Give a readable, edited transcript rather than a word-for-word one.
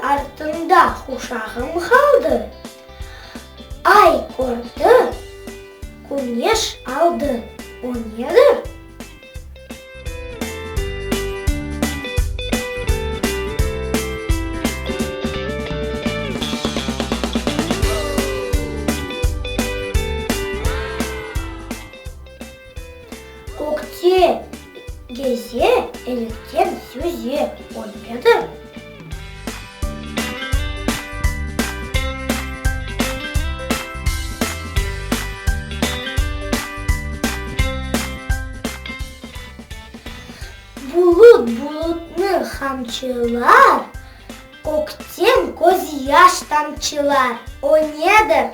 артында құшағым қалды. Ай көрді, күнеш алды, о неdir? Көкте гезе, еліктен сөзе, о неdir? Bulut bulutni қамшылар, көктен көз яш тамшылар, о неdir?